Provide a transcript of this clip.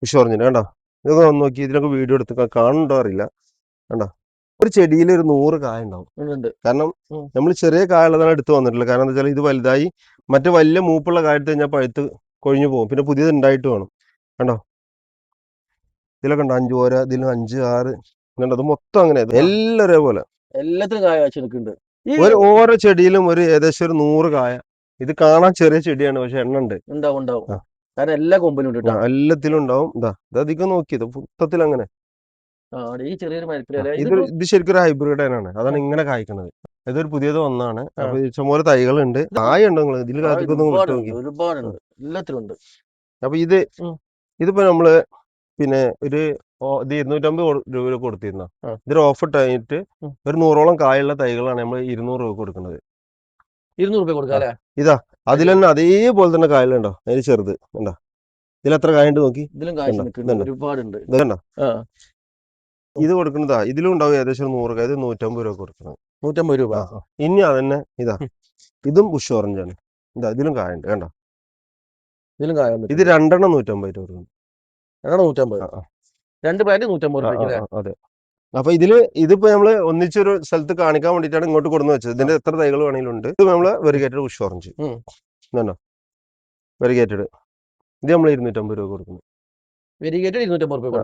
Bush ഓറഞ്ചിന് കണ്ടോ, ഇതൊക്കെ വന്ന് നോക്കി, ഇതിനൊക്കെ വീഡിയോ എടുത്ത് കാണുന്നുണ്ടോ അറിയില്ല. കണ്ടോ, ഒരു ചെടിയിൽ ഒരു 100 കായ ഉണ്ടാവും. കാരണം നമ്മൾ ചെറിയ കായ ഉള്ളതാണ് എടുത്ത് വന്നിട്ടുള്ളത്. കാരണം എന്താ വെച്ചാൽ ഇത് വലുതായി മറ്റു വലിയ മൂപ്പുള്ള കായ എടുത്ത് കഴിഞ്ഞാൽ പഴുത്ത് കൊഴിഞ്ഞു പോകും. പിന്നെ പുതിയത് ഉണ്ടായിട്ട് വേണം. കണ്ടോ, ഇതിലൊക്കെ ഉണ്ട് 5 ഓര, ഇതിലും 5, 6. കണ്ടോ, അത് മൊത്തം അങ്ങനെ എല്ലാം ഒരേപോലെ എല്ലാത്തിനും കായ വെച്ചെടുക്കുന്നുണ്ട്. ഓരോ ചെടിയിലും ഒരു ഏകദേശം ഒരു 100 കായ. ഇത് കാണാൻ ചെറിയ ചെടിയാണ്, പക്ഷെ എണ്ണ ഉണ്ട്. ഉണ്ടാവും. കാരണം എല്ലാ കൊമ്പിലും ഉണ്ട്. എല്ലാത്തിലും ഉണ്ടാവും. ഇത് അധികം നോക്കിയത് മൊത്തത്തിൽ അങ്ങനെ. ഈ ചെറിയൊരു ഇത് ശരിക്കും ഒരു ഹൈബ്രിഡ് ആണ്. അതാണ് ഇങ്ങനെ കായ്ക്കുന്നത്. ഇതൊരു പുതിയത് ഒന്നാണ്. അപ്പൊ ഇഷ്ടംപോലെ തൈകളുണ്ട്. കായ ഉണ്ടോ നിങ്ങൾ ഇതിൽ? ഒരുപാടുണ്ട്, എല്ലാത്തിലും ഉണ്ട്. അപ്പൊ ഇതിപ്പോ നമ്മള് പിന്നെ ഒരു 250 രൂപ കൊടുത്തിരുന്ന ഇതൊരു ഓഫർ ആയിട്ട് ഒരു 100ഓളം കായുള്ള തൈകളാണ് നമ്മൾ 200 രൂപ കൊടുക്കുന്നത്. 200 രൂപ കൊടുക്കാം അല്ലേ? ഇതാ അതിൽ തന്നെ അതേപോലെ തന്നെ കായലുണ്ടോ, അതിന് ചെറുത് കണ്ടോ, ഇതിൽ എത്ര കായുണ്ട് നോക്കി. ഒരുപാടുണ്ട്. ഇത് കൊടുക്കുന്നതാ, ഇതിലും ഉണ്ടാവും ഏകദേശം 100 കായ. ഇത് 150 രൂപ കൊടുക്കുന്നത്. 150 രൂപ. ഇനി അതന്നെ ഇതും ബുഷ് ഓറഞ്ച് ആണ്. ഇതിലും കായുണ്ട് കണ്ടോ. ഇത് 2 എണ്ണം 150 രൂപ കൊടുക്കുന്നു. 2 പാക്കറ്റ് 150 രൂപ. അതെ. അപ്പൊ ഇതിപ്പോ നമ്മള് ഒന്നിച്ചൊരു സ്ഥലത്ത് കാണിക്കാൻ വേണ്ടിയിട്ടാണ് ഇങ്ങോട്ട് കൊടുന്ന് വെച്ചത്. ഇതിന്റെ എത്ര തൈകൾ വേണമെങ്കിലും ഉണ്ട്. ഇത് നമ്മള് വെരിഗേറ്റഡ് ബുഷ് ഓറഞ്ച് വെരിഗേറ്റഡ്. ഇത് നമ്മൾ 250 രൂപ കൊടുക്കുന്നു. വെരിഗേറ്റഡ് 250 രൂപ.